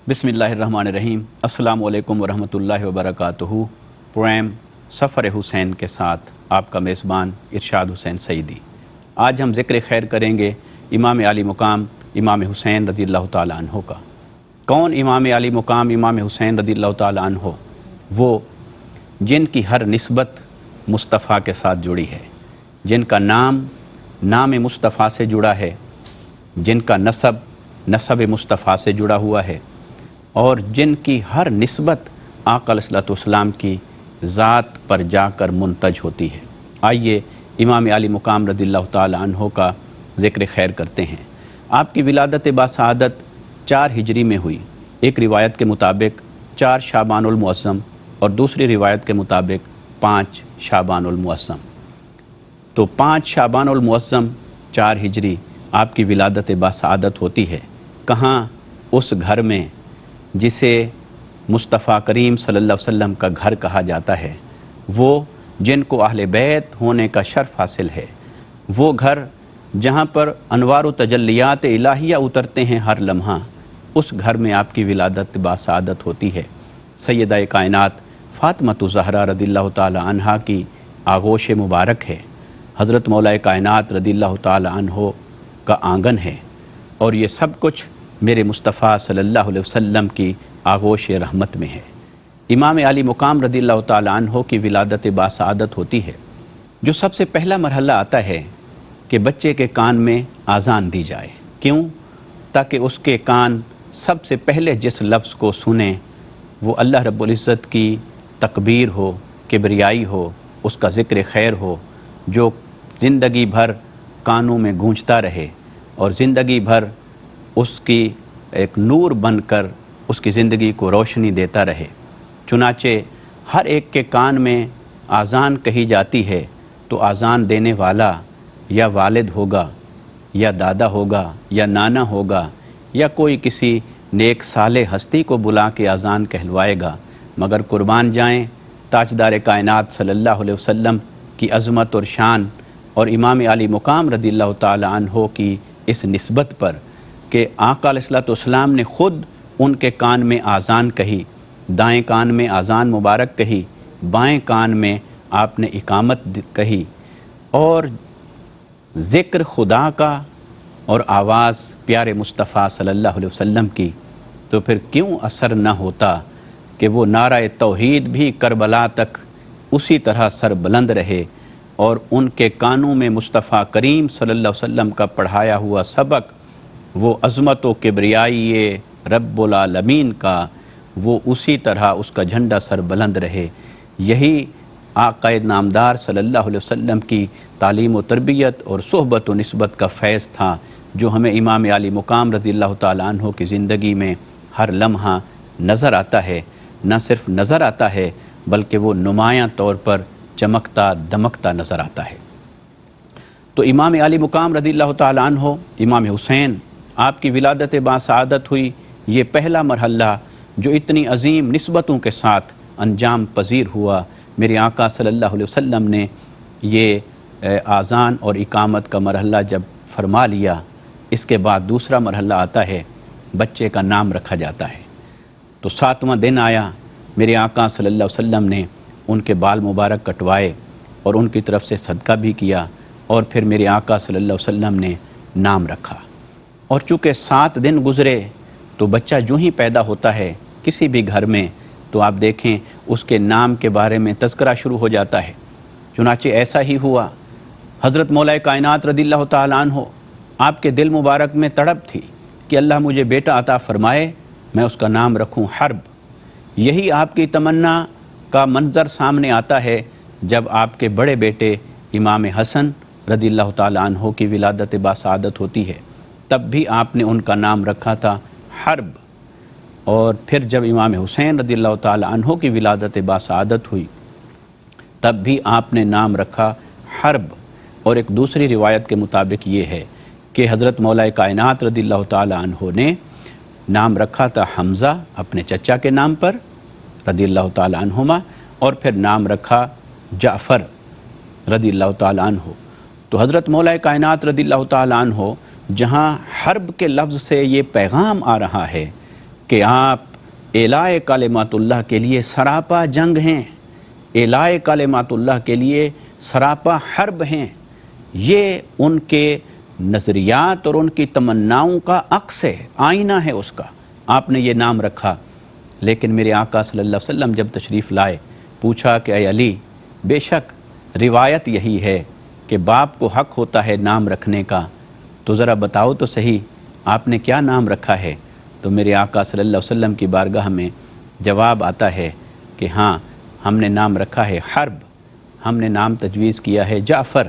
بسم اللہ الرحمن الرحیم۔ السلام علیکم ورحمۃ اللہ وبرکاتہ۔ پروگرام سفر حسین کے ساتھ آپ کا میزبان ارشاد حسین سعیدی۔ آج ہم ذکر خیر کریں گے امام عالی مقام امام حسین رضی اللہ تعالیٰ عنہ کا۔ کون امام عالی مقام امام حسین رضی اللہ تعالیٰ عنہ؟ وہ جن کی ہر نسبت مصطفیٰ کے ساتھ جڑی ہے، جن کا نام مصطفیٰ سے جڑا ہے، جن کا نسب مصطفیٰ سے جڑا ہوا ہے، اور جن کی ہر نسبت آقا علیہ الصلوۃ والسلام کی ذات پر جا کر منتج ہوتی ہے۔ آئیے امام عالی مقام رضی اللہ تعالیٰ عنہ کا ذکر خیر کرتے ہیں۔ آپ کی ولادت باسعادت 4 ہجری میں ہوئی، ایک روایت کے مطابق 4 شعبان المعظم اور دوسری روایت کے مطابق 5 شعبان المعظم۔ تو 5 شعبان المعظم 4 ہجری آپ کی ولادت باسعادت ہوتی ہے۔ کہاں؟ اس گھر میں جسے مصطفیٰ کریم صلی اللہ علیہ وسلم کا گھر کہا جاتا ہے، وہ جن کو اہل بیت ہونے کا شرف حاصل ہے، وہ گھر جہاں پر انوار و تجلیات الہیہ اترتے ہیں ہر لمحہ، اس گھر میں آپ کی ولادت باسعادت ہوتی ہے۔ سیدہ کائنات فاطمۃ الزہرا رضی اللہ تعالی عنہا کی آغوش مبارک ہے، حضرت مولا کائنات رضی اللہ تعالی عنہ کا آنگن ہے، اور یہ سب کچھ میرے مصطفیٰ صلی اللہ علیہ وسلم کی آغوش رحمت میں ہے۔ امام عالی مقام رضی اللہ تعالی عنہ کی ولادت باسعادت ہوتی ہے۔ جو سب سے پہلا مرحلہ آتا ہے کہ بچے کے کان میں اذان دی جائے۔ کیوں؟ تاکہ اس کے کان سب سے پہلے جس لفظ کو سنیں وہ اللہ رب العزت کی تکبیر ہو، کبریائی ہو، اس کا ذکر خیر ہو، جو زندگی بھر کانوں میں گونجتا رہے اور زندگی بھر اس کی ایک نور بن کر اس کی زندگی کو روشنی دیتا رہے۔ چنانچہ ہر ایک کے کان میں اذان کہی جاتی ہے تو اذان دینے والا یا والد ہوگا، یا دادا ہوگا، یا نانا ہوگا، یا کوئی کسی نیک صالح ہستی کو بلا کے اذان کہلوائے گا، مگر قربان جائیں تاجدار کائنات صلی اللہ علیہ وسلم کی عظمت اور شان اور امام عالی مقام رضی اللہ تعالی عنہ کی اس نسبت پر کہ آقا علیہ الصلوۃ والسلام نے خود ان کے کان میں اذان کہی، دائیں کان میں اذان مبارک کہی، بائیں کان میں آپ نے اقامت کہی، اور ذکر خدا کا اور آواز پیارے مصطفیٰ صلی اللہ علیہ وسلم کی، تو پھر کیوں اثر نہ ہوتا کہ وہ نعرہ توحید بھی کربلا تک اسی طرح سر بلند رہے، اور ان کے کانوں میں مصطفیٰ کریم صلی اللہ علیہ وسلم کا پڑھایا ہوا سبق، وہ عظمت و کبریائی رب العالمین کا، وہ اسی طرح اس کا جھنڈا سر بلند رہے۔ یہی آقا نامدار صلی اللہ علیہ وسلم کی تعلیم و تربیت اور صحبت و نسبت کا فیض تھا، جو ہمیں امام عالی مقام رضی اللہ تعالی عنہ کی زندگی میں ہر لمحہ نظر آتا ہے۔ نہ صرف نظر آتا ہے بلکہ وہ نمایاں طور پر چمکتا دمکتا نظر آتا ہے۔ تو امام عالی مقام رضی اللہ تعالی عنہ امام حسین، آپ کی ولادت باسعادت ہوئی۔ یہ پہلا مرحلہ جو اتنی عظیم نسبتوں کے ساتھ انجام پذیر ہوا، میرے آقا صلی اللہ علیہ وسلم نے یہ اذان اور اقامت کا مرحلہ جب فرما لیا، اس کے بعد دوسرا مرحلہ آتا ہے، بچے کا نام رکھا جاتا ہے۔ تو 7واں دن آیا، میرے آقا صلی اللہ علیہ وسلم نے ان کے بال مبارک کٹوائے اور ان کی طرف سے صدقہ بھی کیا، اور پھر میرے آقا صلی اللہ علیہ وسلم نے نام رکھا۔ اور چونکہ 7 دن گزرے تو بچہ جو ہی پیدا ہوتا ہے کسی بھی گھر میں، تو آپ دیکھیں اس کے نام کے بارے میں تذکرہ شروع ہو جاتا ہے۔ چنانچہ ایسا ہی ہوا۔ حضرت مولا کائنات رضی اللہ تعالی عنہ، آپ کے دل مبارک میں تڑپ تھی کہ اللہ مجھے بیٹا عطا فرمائے، میں اس کا نام رکھوں حرب۔ یہی آپ کی تمنا کا منظر سامنے آتا ہے جب آپ کے بڑے بیٹے امام حسن رضی اللہ تعالی عنہ کی ولادت باسعادت ہوتی ہے، تب بھی آپ نے ان کا نام رکھا تھا حرب۔ اور پھر جب امام حسین رضی اللہ تعالی عنہ کی ولادت باسعادت ہوئی، تب بھی آپ نے نام رکھا حرب۔ اور ایک دوسری روایت کے مطابق یہ ہے کہ حضرت مولا کائنات رضی اللہ تعالی عنہ نے نام رکھا تھا حمزہ اپنے چچا کے نام پر رضی اللہ تعالی عنہما، اور پھر نام رکھا جعفر رضی اللہ تعالی عنہ۔ تو حضرت مولا کائنات رضی اللہ تعالی عنہ جہاں حرب کے لفظ سے یہ پیغام آ رہا ہے کہ آپ اعلاء کلمات اللہ کے لیے سراپا جنگ ہیں، اعلاء کلمات اللہ کے لیے سراپا حرب ہیں۔ یہ ان کے نظریات اور ان کی تمناؤں کا عکس ہے، آئینہ ہے اس کا۔ آپ نے یہ نام رکھا، لیکن میرے آقا صلی اللہ علیہ وسلم جب تشریف لائے، پوچھا کہ اے علی، بے شک روایت یہی ہے کہ باپ کو حق ہوتا ہے نام رکھنے کا، تو ذرا بتاؤ تو صحیح آپ نے کیا نام رکھا ہے؟ تو میرے آقا صلی اللہ علیہ وسلم کی بارگاہ میں جواب آتا ہے کہ ہاں، ہم نے نام رکھا ہے حرب، ہم نے نام تجویز کیا ہے جعفر۔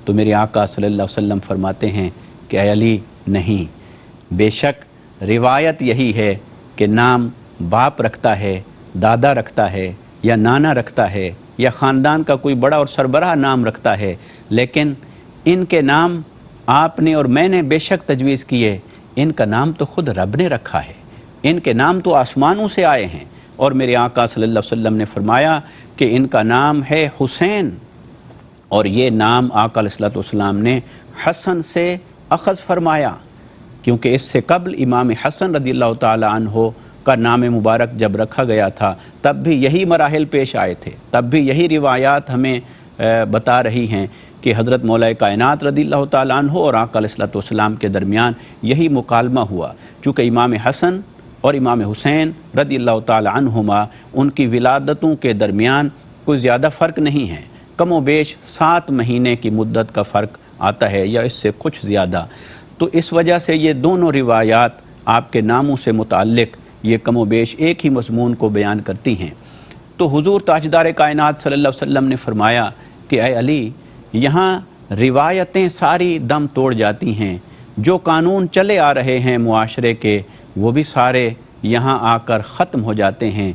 تو میرے آقا صلی اللہ علیہ وسلم فرماتے ہیں کہ اے علی، نہیں، بے شک روایت یہی ہے کہ نام باپ رکھتا ہے، دادا رکھتا ہے، یا نانا رکھتا ہے، یا خاندان کا کوئی بڑا اور سربراہ نام رکھتا ہے، لیکن ان کے نام آپ نے اور میں نے بے شک تجویز کیے، ان کا نام تو خود رب نے رکھا ہے، ان کے نام تو آسمانوں سے آئے ہیں۔ اور میرے آقا صلی اللہ علیہ وسلم نے فرمایا کہ ان کا نام ہے حسین، اور یہ نام آقا علیہ السلام نے حسن سے اخذ فرمایا، کیونکہ اس سے قبل امام حسن رضی اللہ تعالی عنہ کا نام مبارک جب رکھا گیا تھا تب بھی یہی مراحل پیش آئے تھے، تب بھی یہی روایات ہمیں بتا رہی ہیں کہ حضرت مولا کائنات رضی اللہ تعالیٰ عنہ اور آقا علیہ السلام کے درمیان یہی مکالمہ ہوا، چونکہ امام حسن اور امام حسین رضی اللہ تعالیٰ عنہما ان کی ولادتوں کے درمیان کوئی زیادہ فرق نہیں ہے، کم و بیش 7 مہینے کی مدت کا فرق آتا ہے یا اس سے کچھ زیادہ۔ تو اس وجہ سے یہ دونوں روایات آپ کے ناموں سے متعلق یہ کم و بیش ایک ہی مضمون کو بیان کرتی ہیں۔ تو حضور تاجدار کائنات صلی اللہ علیہ وسلم نے فرمایا کہ اے علی، یہاں روایتیں ساری دم توڑ جاتی ہیں، جو قانون چلے آ رہے ہیں معاشرے کے وہ بھی سارے یہاں آ کر ختم ہو جاتے ہیں،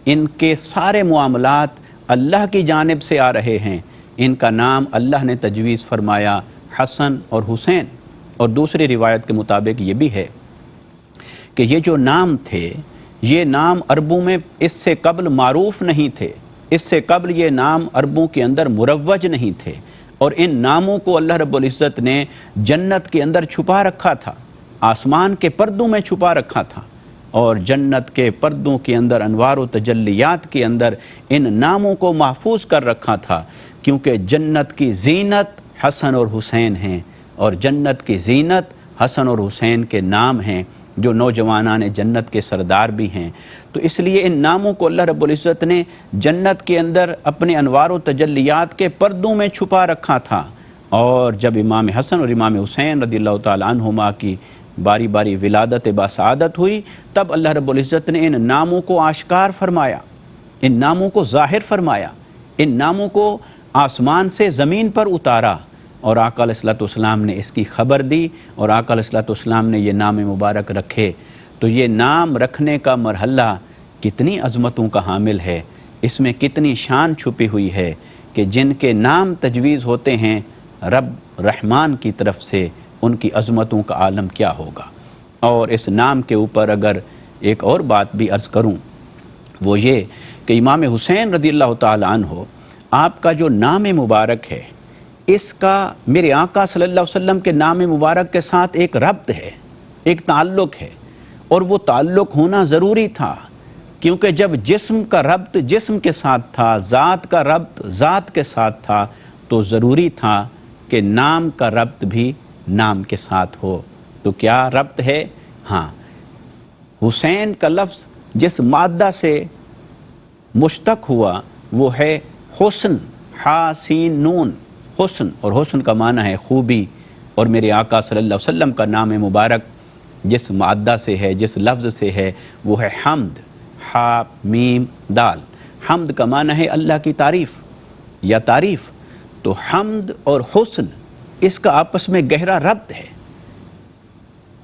ان کے سارے معاملات اللہ کی جانب سے آ رہے ہیں، ان کا نام اللہ نے تجویز فرمایا حسن اور حسین۔ اور دوسری روایت کے مطابق یہ بھی ہے کہ یہ جو نام تھے، یہ نام عربوں میں اس سے قبل معروف نہیں تھے، اس سے قبل یہ نام عربوں کے اندر مروج نہیں تھے، اور ان ناموں کو اللہ رب العزت نے جنت کے اندر چھپا رکھا تھا، آسمان کے پردوں میں چھپا رکھا تھا، اور جنت کے پردوں کے اندر انوار و تجلیات کے اندر ان ناموں کو محفوظ کر رکھا تھا، کیونکہ جنت کی زینت حسن اور حسین ہیں، اور جنت کی زینت حسن اور حسین کے نام ہیں جو نوجوانان جنت کے سردار بھی ہیں۔ تو اس لیے ان ناموں کو اللہ رب العزت نے جنت کے اندر اپنے انوار و تجلیات کے پردوں میں چھپا رکھا تھا، اور جب امام حسن اور امام حسین رضی اللہ تعالیٰ عنہما کی باری باری ولادت باسعادت ہوئی، تب اللہ رب العزت نے ان ناموں کو آشکار فرمایا، ان ناموں کو ظاہر فرمایا، ان ناموں کو آسمان سے زمین پر اتارا، اور آقا علیہ السلام نے اس کی خبر دی، اور آقا علیہ السلام نے یہ نام مبارک رکھے۔ تو یہ نام رکھنے کا مرحلہ کتنی عظمتوں کا حامل ہے، اس میں کتنی شان چھپی ہوئی ہے کہ جن کے نام تجویز ہوتے ہیں رب رحمان کی طرف سے، ان کی عظمتوں کا عالم کیا ہوگا۔ اور اس نام کے اوپر اگر ایک اور بات بھی عرض کروں، وہ یہ کہ امام حسین رضی اللہ تعالیٰ عنہ، آپ کا جو نام مبارک ہے، اس کا میرے آقا صلی اللہ علیہ وسلم کے نام مبارک کے ساتھ ایک ربط ہے، ایک تعلق ہے، اور وہ تعلق ہونا ضروری تھا، کیونکہ جب جسم کا ربط جسم کے ساتھ تھا، ذات کا ربط ذات کے ساتھ تھا، تو ضروری تھا کہ نام کا ربط بھی نام کے ساتھ ہو۔ تو کیا ربط ہے؟ ہاں، حسین کا لفظ جس مادہ سے مشتق ہوا وہ ہے حسن، حا سین نون، حسن، اور حسن کا معنی ہے خوبی، اور میرے آقا صلی اللہ علیہ وسلم کا نام مبارک جس مادہ سے ہے، جس لفظ سے ہے، وہ ہے حمد، حا میم دال۔ حمد کا معنی ہے اللہ کی تعریف یا تعریف، تو حمد اور حسن اس کا آپس میں گہرا ربط ہے۔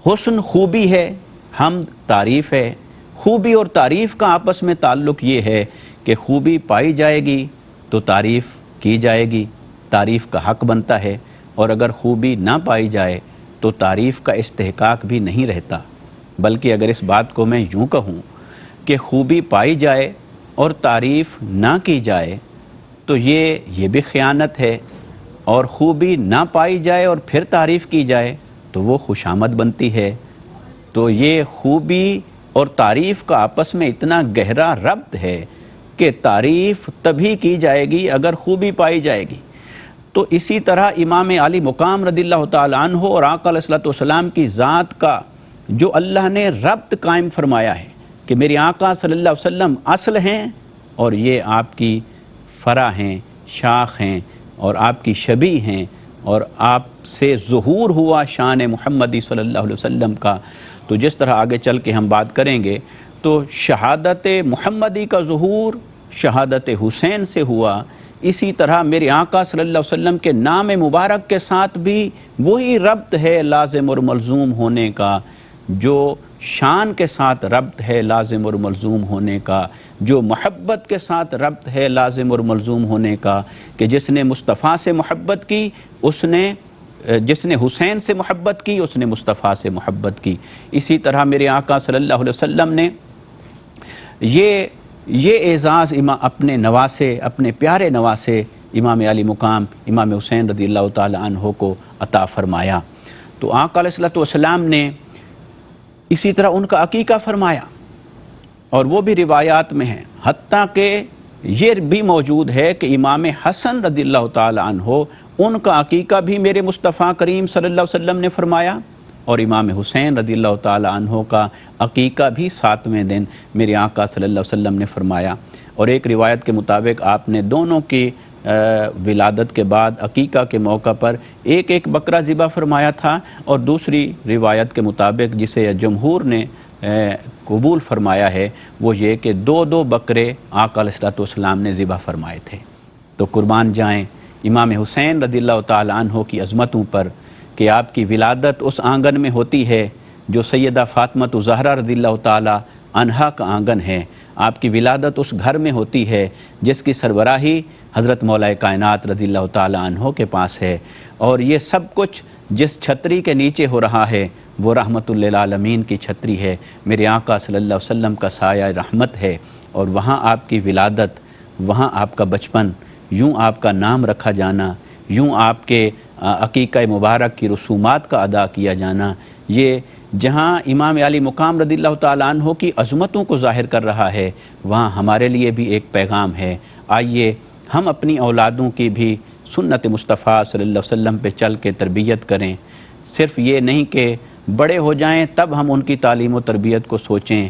حسن خوبی ہے، حمد تعریف ہے۔ خوبی اور تعریف کا آپس میں تعلق یہ ہے کہ خوبی پائی جائے گی تو تعریف کی جائے گی، تعریف کا حق بنتا ہے، اور اگر خوبی نہ پائی جائے تو تعریف کا استحقاق بھی نہیں رہتا۔ بلکہ اگر اس بات کو میں یوں کہوں کہ خوبی پائی جائے اور تعریف نہ کی جائے تو یہ بھی خیانت ہے، اور خوبی نہ پائی جائے اور پھر تعریف کی جائے تو وہ خوشامد بنتی ہے۔ تو یہ خوبی اور تعریف کا آپس میں اتنا گہرا ربط ہے کہ تعریف تبھی کی جائے گی اگر خوبی پائی جائے گی۔ تو اسی طرح امام علی مقام رضی اللہ تعالیٰ عنہ اور آقا علیہ الصلوۃ والسلام کی ذات کا جو اللہ نے ربط قائم فرمایا ہے کہ میرے آقا صلی اللہ علیہ وسلم اصل ہیں اور یہ آپ کی فرع ہیں، شاخ ہیں اور آپ کی شبیہ ہیں، اور آپ سے ظہور ہوا شان محمدی صلی اللہ علیہ وسلم کا۔ تو جس طرح آگے چل کے ہم بات کریں گے تو شہادت محمدی کا ظہور شہادت حسین سے ہوا، اسی طرح میرے آقا صلی اللہ علیہ وسلم کے نام مبارک کے ساتھ بھی وہی ربط ہے لازم اور ملزوم ہونے کا، جو شان کے ساتھ ربط ہے لازم اور ملزوم ہونے کا، جو محبت کے ساتھ ربط ہے لازم اور ملزوم ہونے کا، کہ جس نے مصطفیٰ سے محبت کی جس نے حسین سے محبت کی اس نے مصطفیٰ سے محبت کی۔ اسی طرح میرے آقا صلی اللہ علیہ وسلم نے یہ اعزاز اپنے نواسے، اپنے پیارے نواسے امام علی مقام امام حسین رضی اللہ تعالی عنہ کو عطا فرمایا۔ تو آقا علیہ الصلوۃ والسلام نے اسی طرح ان کا عقیقہ فرمایا، اور وہ بھی روایات میں ہے، حتیٰ کہ یہ بھی موجود ہے کہ امام حسن رضی اللہ تعالی عنہ ان کا عقیقہ بھی میرے مصطفیٰ کریم صلی اللہ علیہ وسلم نے فرمایا، اور امام حسین رضی اللہ تعالی عنہ کا عقیقہ بھی 7ویں دن میرے آقا صلی اللہ علیہ وسلم نے فرمایا۔ اور ایک روایت کے مطابق آپ نے دونوں کی ولادت کے بعد عقیقہ کے موقع پر ایک بکرا ذبح فرمایا تھا، اور دوسری روایت کے مطابق جسے جمہور نے قبول فرمایا ہے وہ یہ کہ 2 بکرے آقا علیہ الصلوۃ والسلام نے ذبح فرمائے تھے۔ تو قربان جائیں امام حسین رضی اللہ تعالی عنہ کی عظمتوں پر کہ آپ کی ولادت اس آنگن میں ہوتی ہے جو سیدہ فاطمہ الزہرا رضی اللہ تعالی عنہا کا آنگن ہے، آپ کی ولادت اس گھر میں ہوتی ہے جس کی سربراہی حضرت مولا کائنات رضی اللہ تعالی عنہ کے پاس ہے، اور یہ سب کچھ جس چھتری کے نیچے ہو رہا ہے وہ رحمت للعالمین کی چھتری ہے، میرے آقا صلی اللہ علیہ وسلم کا سایہ رحمت ہے، اور وہاں آپ کی ولادت، وہاں آپ کا بچپن، یوں آپ کا نام رکھا جانا، یوں آپ کے عقیقہ مبارک کی رسومات کا ادا کیا جانا، یہ جہاں امام علی مقام رضی اللہ تعالیٰ عنہ کی عظمتوں کو ظاہر کر رہا ہے، وہاں ہمارے لیے بھی ایک پیغام ہے۔ آئیے ہم اپنی اولادوں کی بھی سنت مصطفیٰ صلی اللہ علیہ وسلم پہ چل کے تربیت کریں، صرف یہ نہیں کہ بڑے ہو جائیں تب ہم ان کی تعلیم و تربیت کو سوچیں،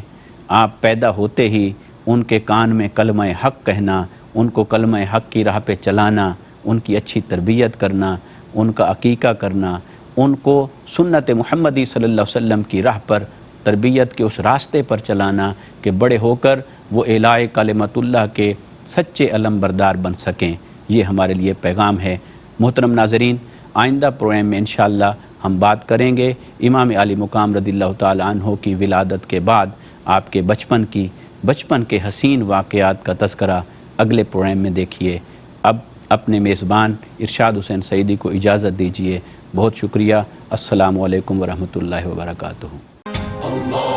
آپ پیدا ہوتے ہی ان کے کان میں کلمہ حق کہنا، ان کو کلمہ حق کی راہ پہ چلانا، ان کی اچھی تربیت کرنا، ان کا عقیقہ کرنا، ان کو سنت محمدی صلی اللہ علیہ وسلم کی راہ پر تربیت کے اس راستے پر چلانا کہ بڑے ہو کر وہ اعلاء کلمت اللہ کے سچے علم بردار بن سکیں۔ یہ ہمارے لیے پیغام ہے۔ محترم ناظرین، آئندہ پروگرام میں انشاءاللہ ہم بات کریں گے امام علی مقام رضی اللہ تعالی عنہ کی ولادت کے بعد آپ کے بچپن کے حسین واقعات کا تذکرہ اگلے پروگرام میں دیکھیے۔ اب اپنے میزبان ارشاد حسین سعیدی کو اجازت دیجیے۔ بہت شکریہ۔ السلام علیکم ورحمۃ اللہ وبرکاتہ۔